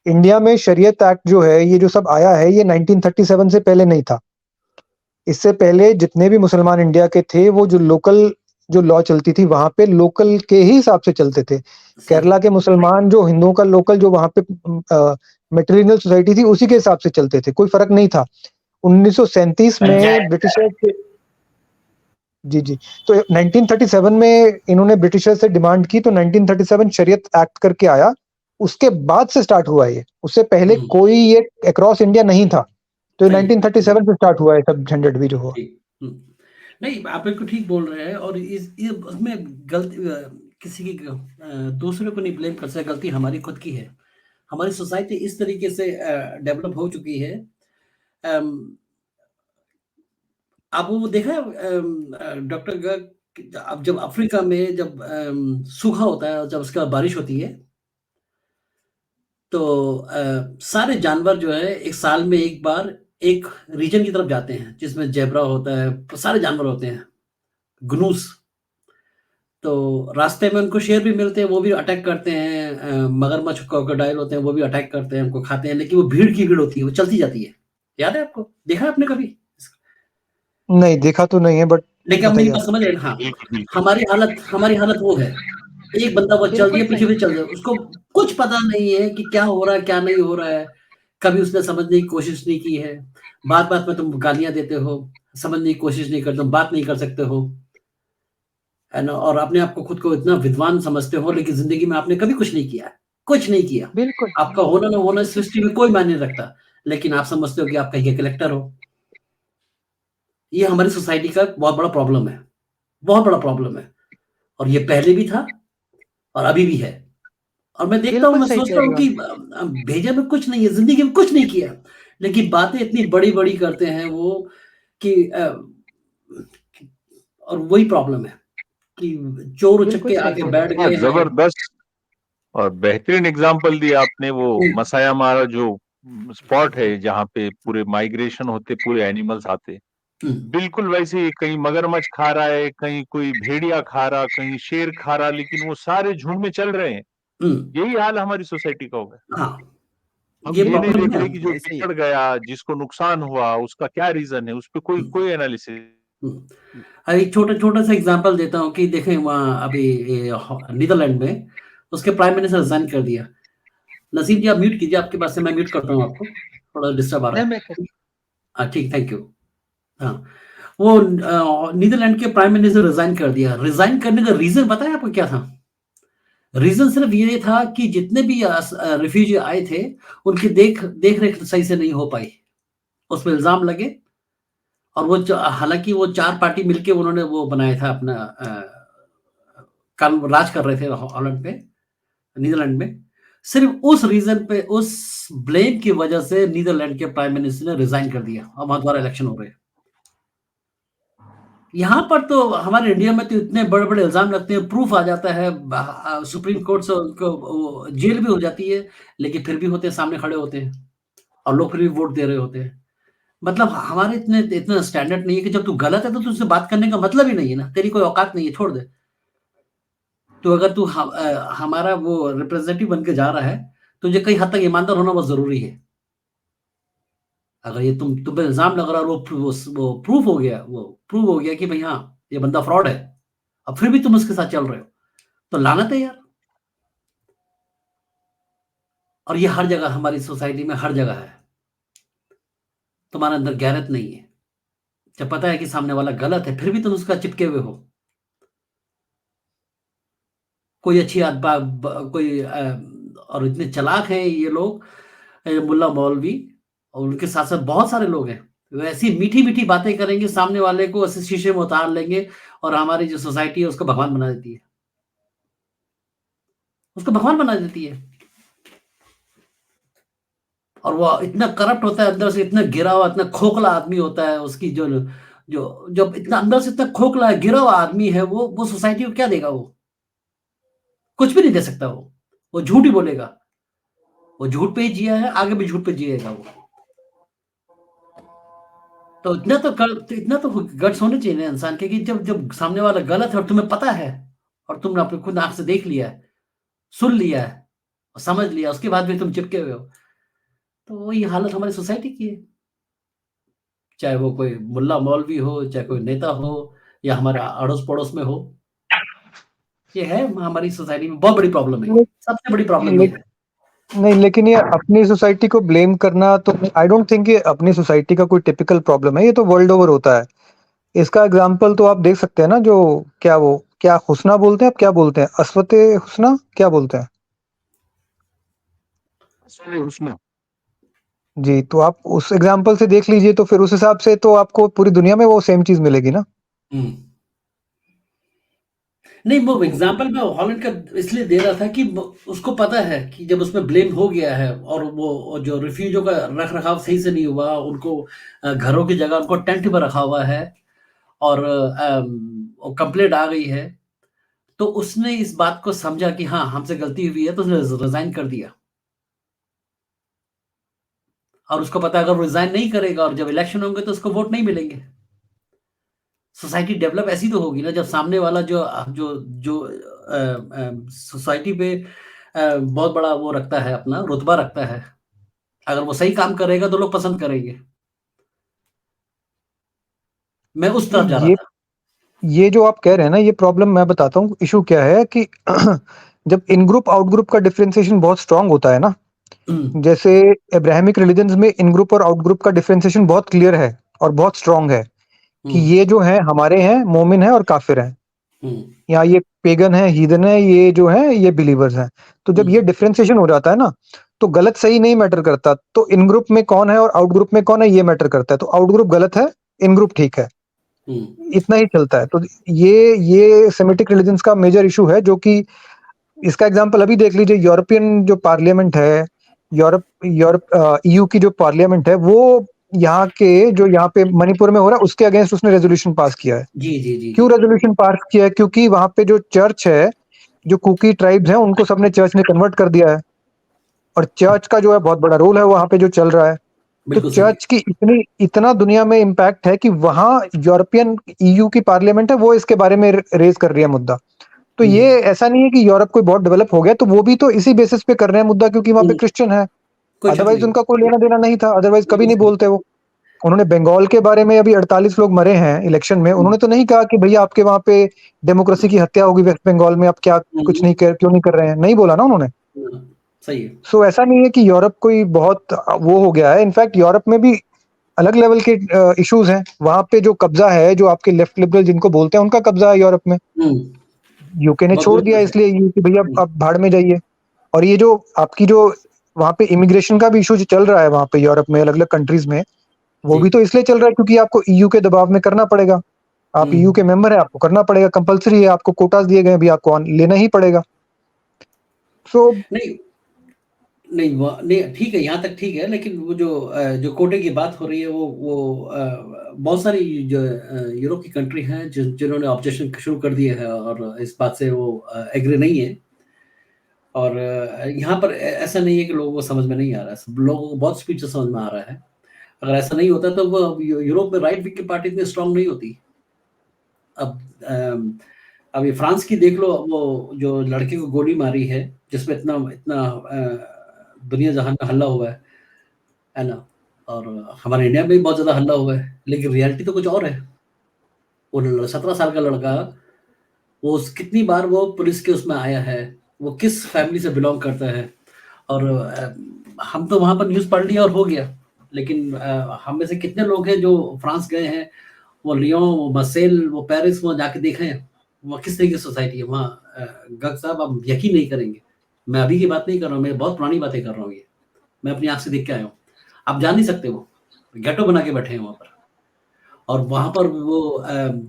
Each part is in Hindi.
इंडिया में शरीयत एक्ट जो है, ये जो सब आया है, ये 1937 से पहले नहीं था। इससे पहले जितने भी मुसलमान इंडिया के थे, वो जो लॉ चलती थी, वहाँ पे लोकल के ही हिसाब से चलते थे। सही केरला के मुसलमान जो हिंदुओं का लोकल जो वहाँ पे मैट्रिलिनियल सोसाइटी थी, उसी के हिसाब से चलते थे, कोई फ़र्क नहीं था। 1937 में पंचायत ब्रिटिशर्स के जी, जी। तो 1937 में इन्होंने ब्रिटिशर्स से डिमांड की, तो 1937 शरीयत एक्ट करके आया, उसके बाद से स्टार्ट हुआ ये। उससे पहले कोई ये अक्रॉस इंडिया नहीं था। तो ये सही है। 1937 से स्टार्ट हुआ है सब झंझट भी जो हुआ। ठीक। नहीं, आप बिल्कुल ठीक बोल रहे हैं और इस ये उसमें गलती किसी की दूसरे को नहीं ब्लेम कर सकते, गलती हमारी खुद की है। हमारी सोसाइटी इस तरीके से डेवलप हो चुकी है। अम, आप वो देखा है डॉक्टर गर्ग अब जब अफ्रीका में जब सूखा होता है और जब उसके बाद बारिश होती है, तो सारे जानवर जो है एक साल में एक बार एक रीजन की तरफ जाते हैं, जिसमें ज़ेब्रा होता है, सारे जानवर होते हैं, गनूस। तो रास्ते में उनको शेर भी मिलते हैं, वो भी अटैक करते हैं, मगरमच्छ, क्रोकोडाइल होते हैं, वो भी अटैक करते हैं, उनको खाते हैं, लेकिन वो भीड़ की भीड़ होती है, वो चलती जाती है। याद है आपको? देखा है आपने कभी? नहीं, देखा तो नहीं है बट लेकिन अब मेरी बताइए बात आप। समझ रहे हैं? हाँ, बिल्कुल, बिल्कुल। हमारी हालत वो है। एक बंदा बस चल बिल्कुल दिया, पीछे सही। भी चल रहा है, उसको कुछ पता नहीं है कि क्या हो रहा है, क्या नहीं हो रहा है। कभी उसने समझने की कोशिश नहीं की है। बात-बात में तुम गालियाँ देते हो, समझने की कोशिश नहीं करते हो, बात नहीं कर सकते हो, है ना? और अपने आप को खुद को इतना विद्वान समझते हो, लेकिन ज़िंदगी में आपने कभी कुछ नहीं किया है, कुछ नहीं किया। बिल्कुल, आपका होना ना होना इस सृष्टि में कोई मायने नहीं रखता, लेकिन आप समझते हो कि आप कहीं के कलेक्टर हो। ये हमारी सोसाइटी का बहुत बड़ा प्रॉब्लम है, बहुत बड़ा प्रॉब्लम है और ये पहले भी था और अभी भी है। और मैं देखता हूँ, बिल्कुल मैं सही कह सोचता रहे हूँ हो कि आप। भेजा में कुछ नहीं है, ज़िंदगी में कुछ नहीं किया, लेकिन बातें इतनी बड़ी-बड़ी करते हैं वो कि और वही प्रॉब्लम है कि चोर उचक बिल्कुल के सही आके कह रहे बैठ हो। हाँ, गए हैं। ज़बरदस्त और बेहतरीन एग्ज़ाम्पल दिया आपने, वो हुँ, मसाया मारा जो स्पॉट है जहाँ पे पूरे माइग्रेशन होते, पूरे एनिमल्स आते। हुँ, बिल्कुल वैसे ही कहीं मगरमच्छ खा रहा है, कहीं कोई भेड़िया खा रहा, कहीं शेर खा रहा, लेकिन वो सारे झुंड में चल रहे हैं। हुँ, यही हाल हमारी सोसाइटी का हो गया। हाँ, हम ये ये नहीं प्रॉब्लम देख है। रहे कि जो ऐसे ही बिगड़ गया, जिसको नुकसान हुआ, उसका क्या रीज़न है, उसपे कोई हुँ, कोई एनालिसिस हुँ। एक छोटा सा एग्ज़ाम्पल देता हूँ कि देखें वहाँ अभी ये ह नीदरलैंड में उसके प्राइम मिनिस्टर रिज़ाइन कर दिया। नसीब जी आप म्यूट कीजिए, आपके पास से मैं म्यूट करता हूँ आपको, थोड़ा डिस्टर्ब आ रहा नहीं, है। मैं कर ठीक, थैंक यू। हाँ, वो नीदरलैंड के प्राइम मिनिस्टर रिज़ाइन कर दिया। रिज़ाइन करने का रीज़न पता है आपको क्या था? रीज़न सिर्फ़ ये था कि जितने भी रिफ्यूजी आए थे, उनकी देख-रेख सही से नहीं हो पाई। उसपे इल्ज़ाम लगे और वो हालाँकि वो 4 पार्टी मिलके उन्होंने वो बनाया था अपना काम राज कर रहे थे हॉलैंड पे, नीदरलैंड में। सिर्फ़ उस रीज़न पे, उस ब्लेम की वज़ह से नीदरलैंड के प्राइम मिनिस्टर ने रिज़ाइन कर दिया और वहाँ दोबारा इलेक्शन हो गए। यहाँ पर तो हमारे इंडिया में तो इतने बड़े-बड़े इल्ज़ाम लगते हैं, प्रूफ़ आ जाता है, सुप्रीम कोर्ट से उनको वो जेल भी हो जाती है, लेकिन फिर भी होते हैं, सामने खड़े होते हैं और लोग फिर भी वोट दे रहे होते हैं। मतलब हमारे इतना स्टैंडर्ड नहीं है कि जब तू गलत है तो तुझसे बात करने का मतलब ही नहीं है ना, तेरी कोई औकात नहीं है, छोड़ दे। तो अगर तू हमारा वो रिप्रेजेंटेटिव बन के जा रहा है, तुझे कई हद तक ईमानदार होना बहुत ज़रूरी है। अगर ये तुम पे इल्ज़ाम लग रहा है और वो प्रूफ हो गया कि भई हाँ, ये बंदा फ्रॉड है, अब फिर भी तुम उसके साथ चल रहे हो, तो लानत है यार। और ये हर जगह हमारी सोसाइटी में हर जगह है। तुम्हारे अंदर गैरत नहीं है। जब पता है कि सामने वाला गलत है, फिर भी तुम उसका चिपके हुए हो। कोई अच्छी आद बा ब कोई और इतने चालाक हैं ये लोग, मुल्ला मौलवी और उनके साथ-साथ बहुत सारे लोग हैं। वो ऐसी मीठी-मीठी बातें करेंगे, सामने वाले को ऐसे शीशे में उतार लेंगे और हमारी जो सोसाइटी है उसको भगवान बना देती है। उसको भगवान बना देती है। और वो इतना करप्ट होता है अंदर से, इतना गिरा हुआ, इतना खोखला आदमी होता है, उसकी जो जो जब इतना अंदर से इतना खोखला है, गिरा हुआ आदमी है वो सोसाइटी को क्या देगा वो? कुछ भी नहीं दे सकता वो। वो झूठ ही बोलेगा। वो झूठ पे ही जिया है, आगे भी झूठ पे जिएगा वो। तो इतना तो गट्स होने चाहिए ना इंसान के कि जब जब सामने वाला गलत है और तुम्हें पता है और तुमने अपनी खुद आँख से देख लिया है, सुन लिया है, समझ लिया, उसके बाद भी तुम चिपके हुए हो। तो वही हालत हमारी सोसाइटी की है। चाहे वो कोई मुल्ला मौलवी हो, चाहे कोई नेता हो, या हमारे अड़ोस-पड़ोस में हो। ये है हमारी सोसाइटी में बहुत बड़ी प्रॉब्लम है ये। ले, सबसे बड़ी प्रॉब्लम ले, ये है। नहीं, लेकिन ये अपनी सोसाइटी को ब्लेम करना तो आई डोंट थिंक ये अपनी सोसाइटी का कोई टिपिकल प्रॉब्लम है, ये तो वर्ल्ड ओवर होता है। इसका एग्जाम्पल तो आप देख सकते हैं ना, जो क्या हुस्ना बोलते हैं, आप क्या बोलते हैं, अस्वते हुस्ना क्या बोलते हैं? उसमें जी, तो आप उस एग्जाम्पल से देख लीजिए, तो फिर उस हिसाब से तो आपको पूरी दुनिया में वो सेम चीज मिलेगी ना। हुँ। नहीं, वो एग्ज़ाम्पल मैं हॉलैंड का इसलिए दे रहा था कि ब उसको पता है कि जब उसमें ब्लेम हो गया है और वो जो रिफ्यूजियों का रख-रखाव सही से नहीं हुआ, उनको घरों की जगह उनको टेंट में रखा हुआ है और कंप्लेंट आ गई है, तो उसने इस बात को समझा कि हाँ, हमसे गलती हुई है, तो उसने रिज़ाइन कर दिया। और उसको पता है अगर वो रिज़ाइन नहीं करेगा और जब इलेक्शन होंगे तो उसको वोट नहीं मिलेंगे। सोसाइटी डेवलप ऐसी तो होगी ना जब सामने वाला जो जो जो सोसाइटी पे बहुत बड़ा वो रखता है अपना रुतबा रखता है। अगर वो सही काम करेगा तो लोग पसंद करेंगे। मैं उस तरफ जा रहा ये था। ये जो आप कह रहे हैं ना, ये प्रॉब्लम मैं बताता हूँ इशू क्या है कि जब इन ग्रुप आउट ग्रुप का डिफरेंशिएशन बहुत स्ट्रांग होता है ना, हुँ, जैसे अब्राहमिक रिलीजन्स में इन ग्रुप और आउट ग्रुप का डिफरेंशिएशन बहुत क्लियर है और बहुत स्ट्रांग है हुँ, कि ये जो है हमारे हैं, मोमिन है और काफिर हैं। हुँ, यहाँ ये पेगन है, हीदन है, ये जो है ये बिलीवर्स हैं। तो हुँ, जब ये डिफरेंशिएशन हो जाता है ना, तो गलत सही नहीं मैटर करता, तो इन ग्रुप में कौन है और आउट ग्रुप में कौन है ये मैटर करता है। तो आउट ग्रुप गलत है, इन ग्रुप ठीक है, हुँ, इतना ही चलता है। तो ये सेमेटिक रिलीजन्स का मेजर इशू है, जो कि इसका एग्जांपल अभी देख लीजिए, यूरोपियन जो पार्लियामेंट है, यूरोप यूरोप ईयू की जो पार्लियामेंट है, वो यहाँ पे मणिपुर में हो रहा है, उसके अगेंस्ट उसने रेजोल्यूशन पास किया है। जी, जी, जी, जी। क्यों रेजोल्यूशन पास किया है? क्योंकि वहां पे जो चर्च है, जो कुकी ट्राइब्स हैं, उनको सबने चर्च ने कन्वर्ट कर दिया है और चर्च का जो है बहुत बड़ा रोल है वहां पे जो चल रहा है। तो बिल्कुल सही है। चर्च की इतना दुनिया में इम्पैक्ट है कि वहां यूरोपियन ईयू की पार्लियामेंट है, वो इसके बारे में रेज कर रही है मुद्दा। तो हुँ, ये ऐसा नहीं है कि यूरोप कोई बहुत डेवलप हो गया, तो वो भी तो इसी बेसिस पे कर रहे हैं मुद्दा, क्योंकि वहां पे हुँ, क्रिश्चियन है। कोई शक अदरवाइज नहीं। उनका कोई लेना देना नहीं था, अदरवाइज कभी बिल्कुल नहीं सही। बोलते वो। उन्होंने बंगाल के बारे में अभी 48 लोग मरे हैं इलेक्शन में, हुँ, उन्होंने तो नहीं कहा कि भैया आपके वहां पे डेमोक्रेसी की हत्या होगी वेस्ट बंगाल में, आप क्या कुछ हुँ, नहीं कर क्यों नहीं कर रहे हैं, नहीं बोला ना उन्होंने। हुँ, सही है। सो ऐसा नहीं है कि यूरोप कोई बहुत वो हो गया है। इनफैक्ट यूरोप में भी अलग लेवल के इश्यूज हैं। वहां पे जो कब्जा है, जो आपके लेफ्ट लिबरल जिनको बोलते हैं, उनका कब्जा है यूरोप में। हुँ, यूके ने बहुत छोड़ बुरी दिया तरह से। इसलिए कि भैया हुँ, आप भाड़ में जाइए। और ये जो आपकी जो वहां पे इमिग्रेशन का भी इशू जो चल रहा है वहां पे यूरोप में अलग अलग कंट्रीज में, वो जी। भी तो इसलिए चल रहा है क्योंकि आपको ईयू के दबाव में करना पड़ेगा। हुँ, आप ईयू के मेंबर है, आपको करना पड़ेगा, कंपलसरी है, आपको कोटास दिए गए हैं, अभी आपको लेना ही पड़ेगा। सो नहीं नहीं, वो नहीं ठीक है, यहाँ तक ठीक है, लेकिन वो जो कोटे की बात हो रही है वो बहुत सारी जो यूरोप की कंट्री हैं जिन्होंने ऑब्जेक्शन शुरू कर दिए हैं और इस बात से वो एग्री नहीं है और यहाँ पर ऐसा नहीं है कि लोगों को समझ में नहीं आ रहा है, सब लोगों को बहुत स्पीड से समझ में आ रहा है। अगर ऐसा नहीं होता तो वो यूरोप में राइट विंग की पार्टी इतनी स्ट्रांग नहीं होती। अब अभी फ्रांस की देख लो, वो जो लड़के को गोली मारी है, जिसमें इतना इतना दुनिया जहान में हल्ला हुआ है ना? और हमारे इंडिया में भी बहुत ज़्यादा हल्ला हुआ है, लेकिन रियलिटी तो कुछ और है। वो 17 साल का लड़का, कितनी बार वो पुलिस के उसमें आया है, वो किस फैमिली से बिलॉन्ग करता है और हम तो वहाँ पर न्यूज़ पढ़ लिया और हो गया। लेकिन हम में से कितने लोग हैं जो फ्रांस गए हैं, वो लियोन, वो मार्सेल, वो पेरिस, वहाँ जाके देखे हैं, वहाँ किस तरह की सोसाइटी है वहाँ। गर्ग साहब, आप यकीन नहीं करेंगे। मैं अभी की बात नहीं कर रहा हूँ, मैं बहुत पुरानी बातें कर रहा हूँ ये। मैं अपनी आँख से देख के आया हूँ। आप जान नहीं सकते वो, गेटो बना के बैठे हैं वहाँ पर। और वहाँ पर वो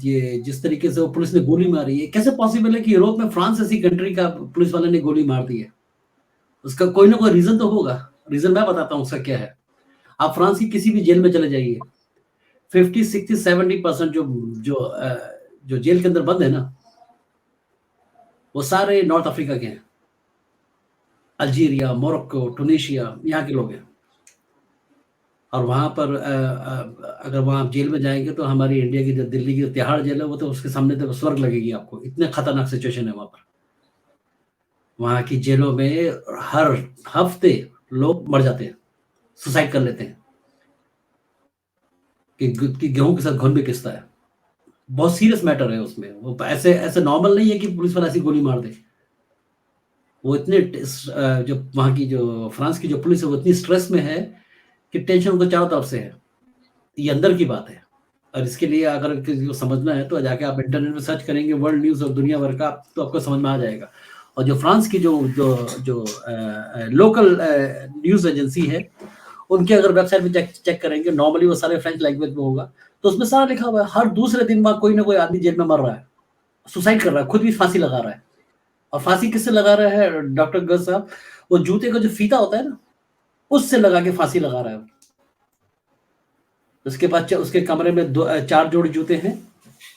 ये जिस तरीके से वो पुलिस ने गोली मारी है, कैसे पॉसिबल है कि यूरोप में फ्रांस ऐसी कंट्री का पुलिस वाले ने गोली मार दी है? उसका कोई ना कोई रीज़न तो होगा। रीज़न मैं बताता हूँ उसका क्या है। आप फ्रांस की किसी भी जेल में चले जाइए, 50, 60, 70% जो जेल के अंदर बंद है ना, वो सारे नॉर्थ अफ्रीका के हैं। अल्जीरिया, मोरक्को, टुनीशिया, यहाँ के लोग हैं। और वहाँ पर अगर वहाँ आप जेल में जाएँगे तो हमारी इंडिया की जो दिल्ली की जो तिहाड़ जेल है, वो तो उसके सामने तो स्वर्ग लगेगी आपको, इतने खतरनाक सिचुएशन है वहाँ पर। वहाँ की जेलों में हर हफ्ते लोग मर जाते हैं, सुसाइड कर लेते हैं कि गेहूँ के साथ घुन भी पिसता है। बहुत सीरियस मैटर है उसमें, वो ऐसे ऐसे नॉर्मल नहीं है कि पुलिस वाला ऐसी गोली मार दे। वो इतने जो वहाँ की जो फ्रांस की जो पुलिस है वो इतनी स्ट्रेस में है कि टेंशन उनको चारों तरफ से है। ये अंदर की बात है और इसके लिए अगर किसी को समझना है तो जाके आप इंटरनेट में सर्च करेंगे वर्ल्ड न्यूज़ और दुनिया भर का, तो आपको समझ में आ जाएगा। और जो फ्रांस की जो जो जो लोकल न्यूज़ एजेंसी है, उनके अगर वेबसाइट पे चेक करेंगे, नॉर्मली वो सारे फ्रेंच लैंग्वेज में होगा, तो उसमें सारा लिखा हुआ है, हर दूसरे दिन वहाँ कोई ना कोई आदमी जेल में मर रहा है, सुसाइड कर रहा है, खुद भी फांसी लगा रहा है। और फांसी किससे लगा रहा है डॉक्टर गर्ग साहब? वो जूते का जो फीता होता है ना, उससे लगा के फांसी लगा रहा है। उसके बाद उसके कमरे में 4 जोड़ी जूते हैं,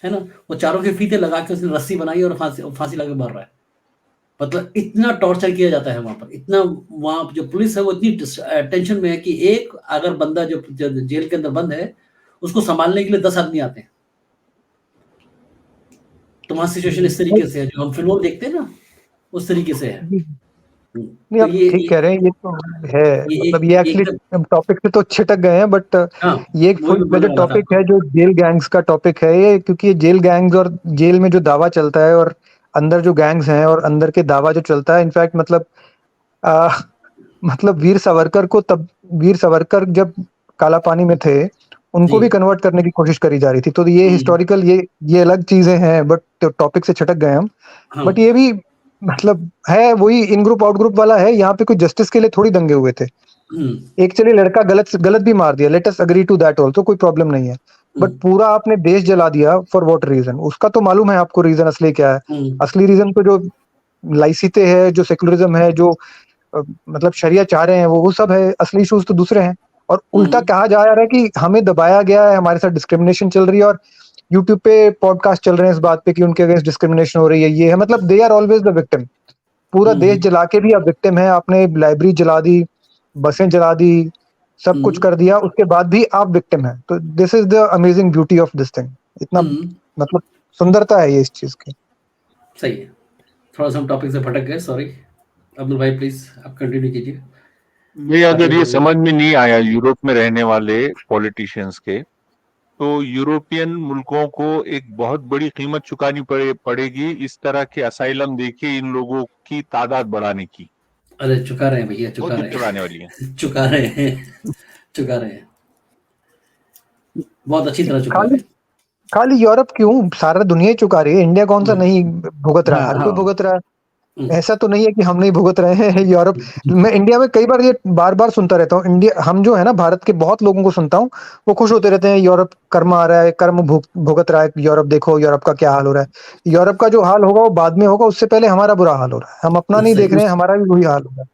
है ना? वो चारों के फीते लगा के उसने रस्सी बनाई और फांसी लगा के मर रहा है। मतलब इतना टॉर्चर किया जाता है वहाँ पर, इतना वहाँ जो पुलिस है वो इतनी टेंशन में है कि एक अगर बंदा जो जेल के अंदर बंद है, उसको संभालने के लिए 10 आदमी आते हैं। तो वहाँ सिचुएशन इस तरीके से है, जो हम फिल्मों में देखते हैं ना, उस तरीके से है। नहीं, तो आप ठीक कह रहे हैं, ये तो है, मतलब ये एक्चुअली टॉपिक से तो छिटक गए हैं, बट ये एक फुल फ्लेजेड टॉपिक है जो जेल गैंग्स का टॉपिक है ये, क्योंकि ये जेल गैंग्स और जेल में जो दावा चलता है और अंदर जो गैंग्स हैं और अंदर के दावा जो चलता है, इनफैक्ट मतलब वीर सावरकर जब काला पानी में थे, उनको भी कन्वर्ट करने की कोशिश करी जा रही थी। तो ये हिस्टोरिकल ये अलग चीजें हैं, बट टॉपिक से छिटक गए हम। बट ये भी मतलब है वही इन ग्रुप आउट ग्रुप वाला है। यहाँ पे कोई जस्टिस के लिए थोड़ी दंगे हुए थे। एक चलिए लड़का गलत भी मार दिया, let us agree to that also, कोई प्रॉब्लम नहीं है। बट पूरा आपने देश जला दिया फॉर व्हाट रीजन? उसका तो मालूम है आपको रीजन असली क्या है। असली रीजन तो जो लाइसिते है, जो सेकुलरिज्म है, जो मतलब शरिया चाह रहे हैं, वो सब है। असली इश्यूज तो दूसरे हैं। और उल्टा कहा जा रहा है कि हमें दबाया गया है, हमारे साथ डिस्क्रिमिनेशन चल रही है, और यूट्यूब पे पॉडकास्ट चल रहे हैं इस बात पे कि उनके अगेंस्ट डिस्क्रिमिनेशन हो रही है। ये है मतलब they are always the victim. पूरा देश जला के भी आप विक्टिम है। आपने लाइब्रेरी जला दी, बसें जला दी, सब कुछ कर दिया, उसके बाद भी आप विक्टिम है। तो this is the amazing beauty of this thing. इतना मतलब सुंदरता है ये इस चीज की। सही है। थोड़ा सा हम टॉपिक से भटक गए, सॉरी। अब्दुल भाई प्लीज आप कंटिन्यू कीजिए। ये अगर ये समझ में नहीं आया यूरोप में रहने वाले पॉलिटिशियंस के, तो यूरोपियन मुल्कों को एक बहुत बड़ी कीमत चुकानी पड़ेगी इस तरह के असाइलम देके इन लोगों की तादाद बढ़ाने की। अरे चुका रहे हैं भैया, चुका रहे हैं, चुकाने वाली है। चुका रहे हैं, चुका रहे हैं, बहुत अच्छी तरह चुका रहे हैं। खाली यूरोप क्यों, सारा दुनिया ही चुका रही है। इंडिया कौन सा नहीं भुगत रहा है? हर कोई भुगत रहा है। ऐसा तो नहीं है कि हम नहीं भुगत रहे हैं। यूरोप, मैं इंडिया में कई बार ये बार सुनता रहता हूँ। इंडिया, हम जो है ना, भारत के बहुत लोगों को सुनता हूँ, वो खुश होते रहते हैं, यूरोप कर्म आ रहा है, कर्म भुगत रहा है। यूरोप देखो, यूरोप का क्या हाल हो रहा है। यूरोप का जो हाल होगा वो बाद में होगा, उससे पहले हमारा बुरा हाल हो रहा है। हम अपना नहीं देख रहे हैं, हमारा भी वही हाल होगा।